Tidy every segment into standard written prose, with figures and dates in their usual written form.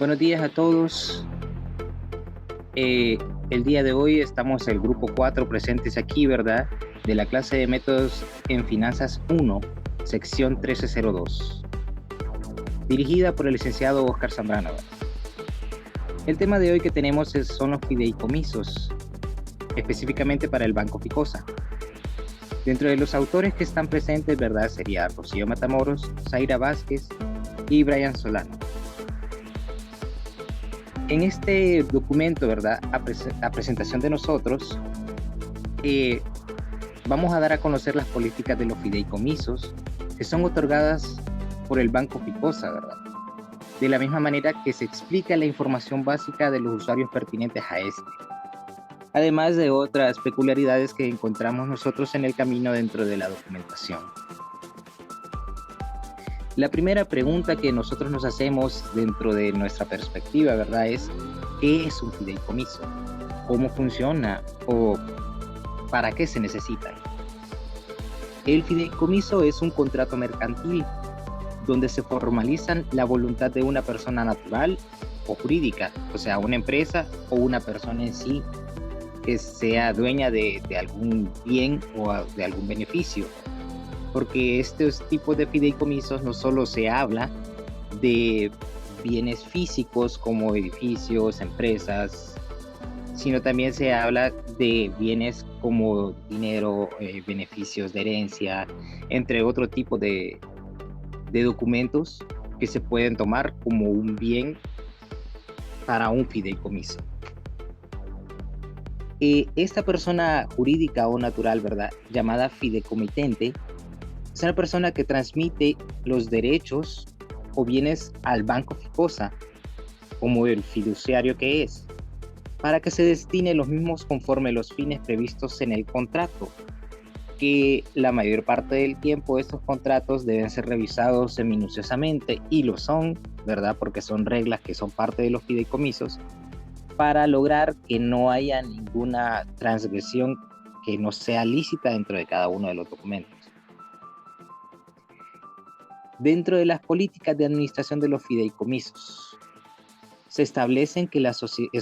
Buenos días a todos. El día de hoy estamos el grupo 4 presentes aquí, ¿verdad? De la clase de métodos en finanzas 1, sección 1302, dirigida por el licenciado Oscar Zambrano. El tema de hoy que tenemos son los fideicomisos, específicamente para el Banco Ficosa. Dentro de los autores que están presentes, ¿verdad? Sería Rocío Matamoros, Zaira Vázquez y Brian Solano. En este documento, ¿verdad? A presentación de nosotros, vamos a dar a conocer las políticas de los fideicomisos que son otorgadas por el Banco Ficosa, ¿verdad? De la misma manera que se explica la información básica de los usuarios pertinentes a este, además de otras peculiaridades que encontramos nosotros en el camino dentro de la documentación. La primera pregunta que nosotros nos hacemos dentro de nuestra perspectiva, ¿verdad? Es, ¿qué es un fideicomiso? ¿Cómo funciona? ¿O para qué se necesita? El fideicomiso es un contrato mercantil donde se formalizan la voluntad de una persona natural o jurídica, o sea, una empresa o una persona en sí que sea dueña de algún bien o de algún beneficio. Porque estos tipos de fideicomisos no solo se habla de bienes físicos como edificios, empresas, sino también se habla de bienes como dinero, beneficios de herencia, entre otro tipo de documentos que se pueden tomar como un bien para un fideicomiso. Esta persona jurídica o natural, ¿verdad? Llamada fideicomitente, es una persona que transmite los derechos o bienes al Banco Ficosa, como el fiduciario que es, para que se destine los mismos conforme los fines previstos en el contrato, que la mayor parte del tiempo estos contratos deben ser revisados minuciosamente, y lo son, ¿verdad? Porque son reglas que son parte de los fideicomisos, para lograr que no haya ninguna transgresión que no sea lícita dentro de cada uno de los documentos. Dentro de las políticas de administración de los fideicomisos, se establecen que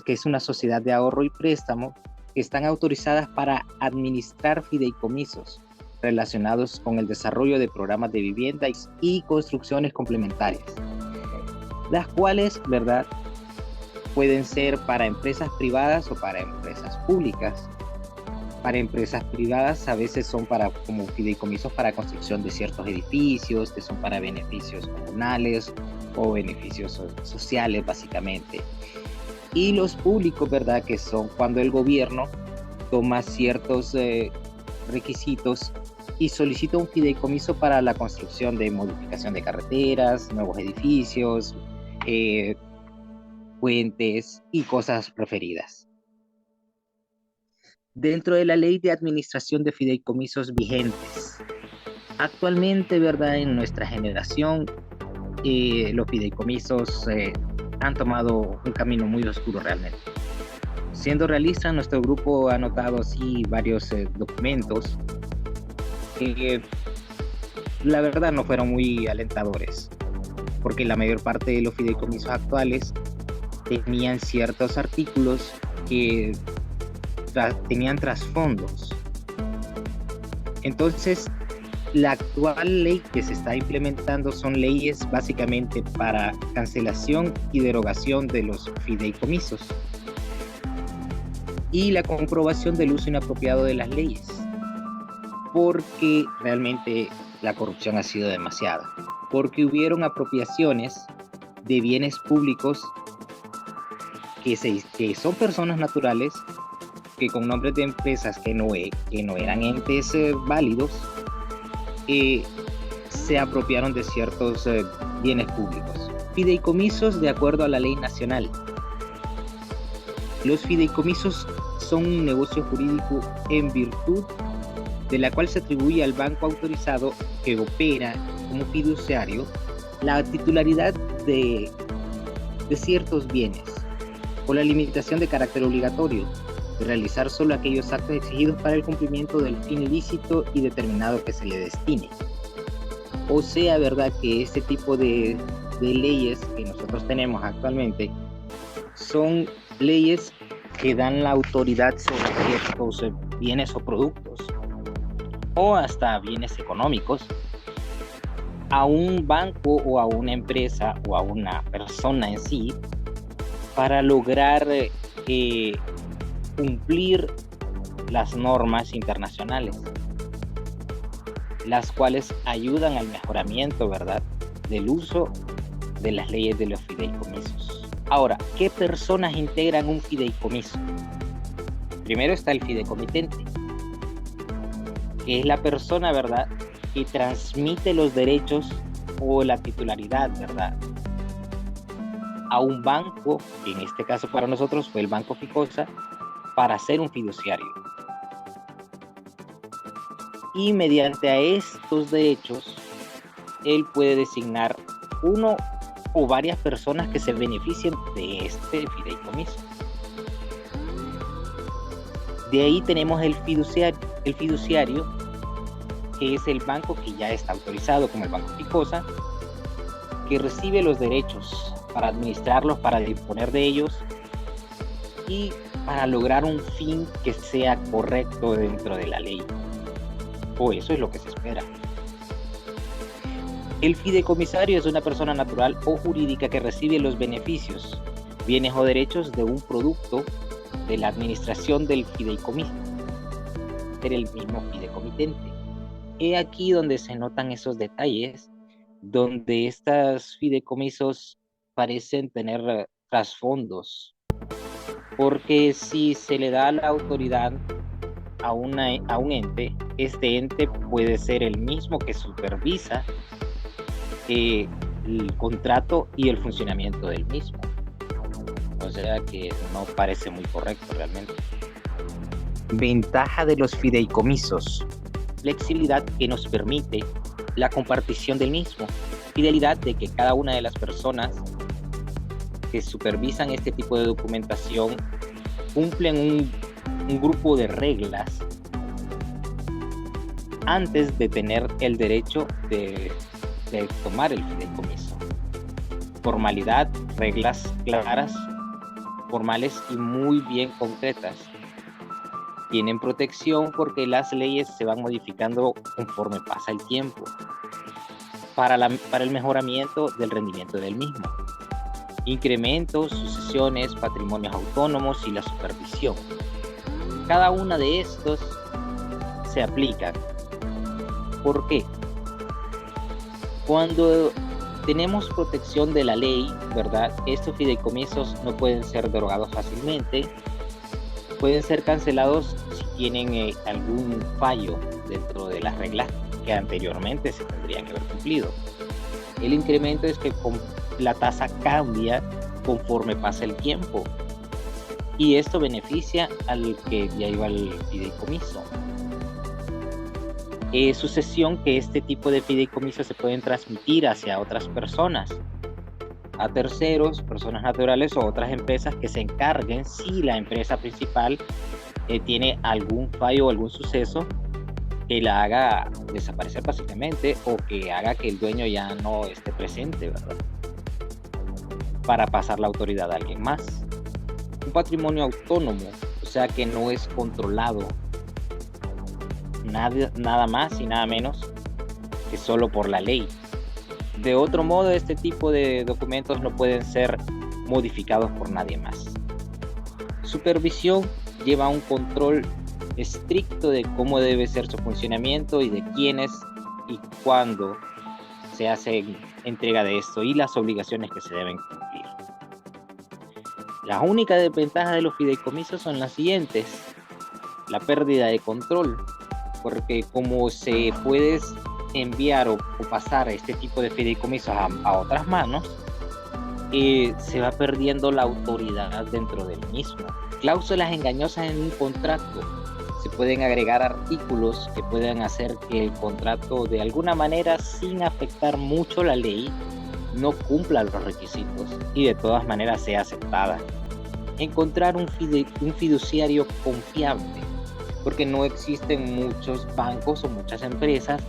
es una sociedad de ahorro y préstamo que están autorizadas para administrar fideicomisos relacionados con el desarrollo de programas de vivienda y construcciones complementarias, las cuales, ¿verdad?, pueden ser para empresas privadas o para empresas públicas. Para empresas privadas a veces son como fideicomisos para construcción de ciertos edificios, que son para beneficios comunales o beneficios sociales básicamente. Y los públicos, ¿verdad?, que son cuando el gobierno toma ciertos requisitos y solicita un fideicomiso para la construcción de modificación de carreteras, nuevos edificios, puentes y cosas referidas. Dentro de la ley de administración de fideicomisos vigentes, actualmente, ¿verdad?, en nuestra generación, los fideicomisos han tomado un camino muy oscuro realmente. Siendo realista, nuestro grupo ha notado sí varios documentos que la verdad no fueron muy alentadores, porque la mayor parte de los fideicomisos actuales tenían ciertos artículos que tenían trasfondos. Entonces, la actual ley que se está implementando son leyes básicamente para cancelación y derogación de los fideicomisos y la comprobación del uso inapropiado de las leyes, porque realmente la corrupción ha sido demasiada, porque hubieron apropiaciones de bienes públicos que son personas naturales que con nombres de empresas que no eran entes válidos, se apropiaron de ciertos bienes públicos. Fideicomisos de acuerdo a la ley nacional. Los fideicomisos son un negocio jurídico en virtud de la cual se atribuye al banco autorizado que opera como fiduciario la titularidad de ciertos bienes, con la limitación de carácter obligatorio de realizar solo aquellos actos exigidos para el cumplimiento del fin ilícito y determinado que se le destine. O sea, ¿verdad?, que este tipo de de leyes que nosotros tenemos actualmente son leyes que dan la autoridad sobre ciertos bienes o productos, o hasta bienes económicos, a un banco o a una empresa o a una persona en sí, para lograr cumplir las normas internacionales, las cuales ayudan al mejoramiento, ¿verdad?, del uso de las leyes de los fideicomisos. Ahora, ¿qué personas integran un fideicomiso? Primero está el fideicomitente, que es la persona, ¿verdad?, que transmite los derechos o la titularidad, ¿verdad?, a un banco, que en este caso para nosotros fue el Banco Ficosa, para ser un fiduciario. Y mediante a estos derechos, él puede designar uno o varias personas que se beneficien de este fideicomiso. De ahí tenemos el fiduciario, que es el banco que ya está autorizado como el Banco Ficosa, que recibe los derechos para administrarlos, para disponer de ellos y para lograr un fin que sea correcto dentro de la ley. O eso es lo que se espera. El fideicomisario es una persona natural o jurídica que recibe los beneficios, bienes o derechos de un producto de la administración del fideicomiso, ser el mismo fideicomitente. He aquí donde se notan esos detalles, donde estos fideicomisos parecen tener trasfondos, porque si se le da la autoridad a un ente, este ente puede ser el mismo que supervisa el contrato y el funcionamiento del mismo. O sea que no parece muy correcto realmente. Ventaja de los fideicomisos: flexibilidad que nos permite la compartición del mismo, fidelidad de que cada una de las personas que supervisan este tipo de documentación cumplen un grupo de reglas antes de tener el derecho de tomar el fideicomiso. Formalidad, reglas claras, formales y muy bien concretas. Tienen protección porque las leyes se van modificando conforme pasa el tiempo para el mejoramiento del rendimiento del mismo. Incrementos, sucesiones, patrimonios autónomos y la supervisión. Cada una de estos se aplican. ¿Por qué? Cuando tenemos protección de la ley, ¿verdad?, estos fideicomisos no pueden ser derogados fácilmente, pueden ser cancelados si tienen algún fallo dentro de las reglas que anteriormente se tendrían que haber cumplido. El incremento es que la tasa cambia conforme pasa el tiempo y esto beneficia al que ya iba al fideicomiso. Sucesión, que este tipo de fideicomisos se pueden transmitir hacia otras personas, a terceros, personas naturales o otras empresas que se encarguen si la empresa principal tiene algún fallo o algún suceso que la haga desaparecer fácilmente o que haga que el dueño ya no esté presente, ¿verdad?, para pasar la autoridad a alguien más. Un patrimonio autónomo, o sea que no es controlado nada más y nada menos que solo por la ley. De otro modo, este tipo de documentos no pueden ser modificados por nadie más. Supervisión lleva un control estricto de cómo debe ser su funcionamiento y de quiénes y cuándo se hace entrega de esto y las obligaciones que se deben cumplir. Las únicas desventajas de los fideicomisos son las siguientes: la pérdida de control, porque como se puede enviar o pasar este tipo de fideicomisos a otras manos, se va perdiendo la autoridad dentro del mismo. Cláusulas engañosas en un contrato: se pueden agregar artículos que puedan hacer que el contrato, de alguna manera, sin afectar mucho la ley, no cumpla los requisitos y de todas maneras sea aceptada. Encontrar un fiduciario confiable, porque no existen muchos bancos o muchas empresas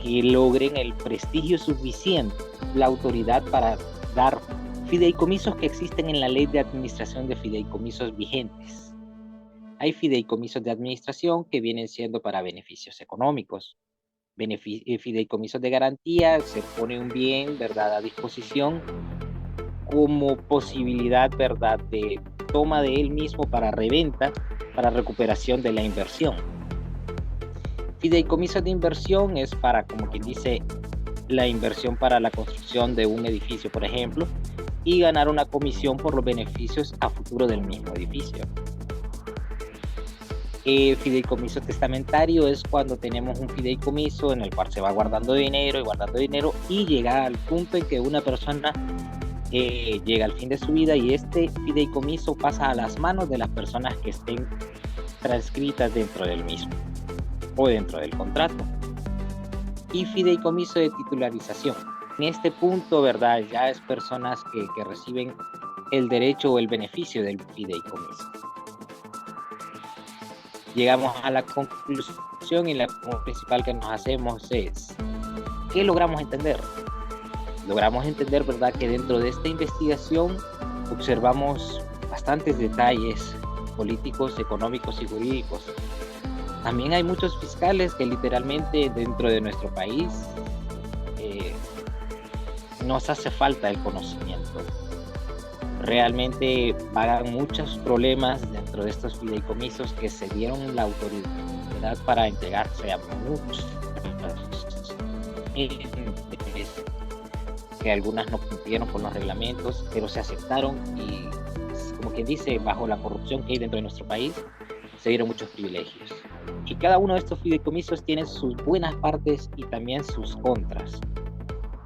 que logren el prestigio suficiente, la autoridad para dar fideicomisos que existen en la Ley de Administración de Fideicomisos vigentes. Hay fideicomisos de administración que vienen siendo para beneficios económicos. Fideicomisos de garantía, se pone un bien, ¿verdad?, a disposición como posibilidad, ¿verdad?, de toma de él mismo para reventa, para recuperación de la inversión. Fideicomisos de inversión es para, como quien dice, la inversión para la construcción de un edificio, por ejemplo, y ganar una comisión por los beneficios a futuro del mismo edificio. Fideicomiso testamentario es cuando tenemos un fideicomiso en el cual se va guardando dinero y llega al punto en que una persona llega al fin de su vida y este fideicomiso pasa a las manos de las personas que estén transcritas dentro del mismo o dentro del contrato. Y fideicomiso de titularización. En este punto, ¿verdad?, ya es personas que reciben el derecho o el beneficio del fideicomiso. Llegamos a la conclusión y la pregunta principal que nos hacemos es, ¿qué logramos entender? Logramos entender, ¿verdad?, que dentro de esta investigación observamos bastantes detalles políticos, económicos y jurídicos. También hay muchos fiscales que literalmente dentro de nuestro país nos hace falta el conocimiento. Realmente pagan muchos problemas dentro de estos fideicomisos que se dieron la autoridad para entregarse a muchos que algunas no cumplieron con los reglamentos, pero se aceptaron y, como quien dice, bajo la corrupción que hay dentro de nuestro país, se dieron muchos privilegios. Y cada uno de estos fideicomisos tiene sus buenas partes y también sus contras.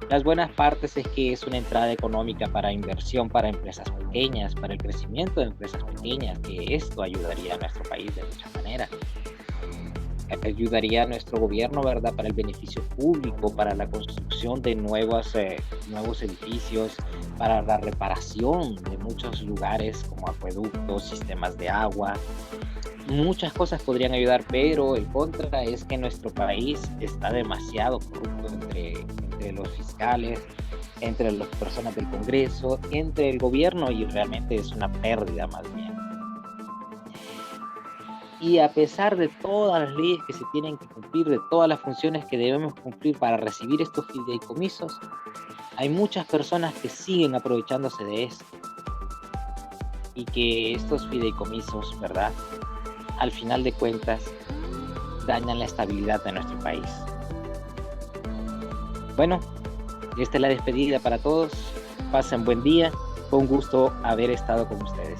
Las buenas partes es que es una entrada económica para inversión para empresas pequeñas, para el crecimiento de empresas pequeñas, que esto ayudaría a nuestro país de muchas maneras. Ayudaría a nuestro gobierno, ¿verdad?, para el beneficio público, para la construcción de nuevos edificios, para la reparación de muchos lugares como acueductos, sistemas de agua. Muchas cosas podrían ayudar, pero el contra es que nuestro país está demasiado corrupto entre los fiscales, entre las personas del Congreso, entre el gobierno, y realmente es una pérdida más bien. Y a pesar de todas las leyes que se tienen que cumplir, de todas las funciones que debemos cumplir para recibir estos fideicomisos, hay muchas personas que siguen aprovechándose de esto. Y que estos fideicomisos, ¿verdad?, al final de cuentas, dañan la estabilidad de nuestro país. Bueno, esta es la despedida para todos. Pasen buen día. Fue un gusto haber estado con ustedes.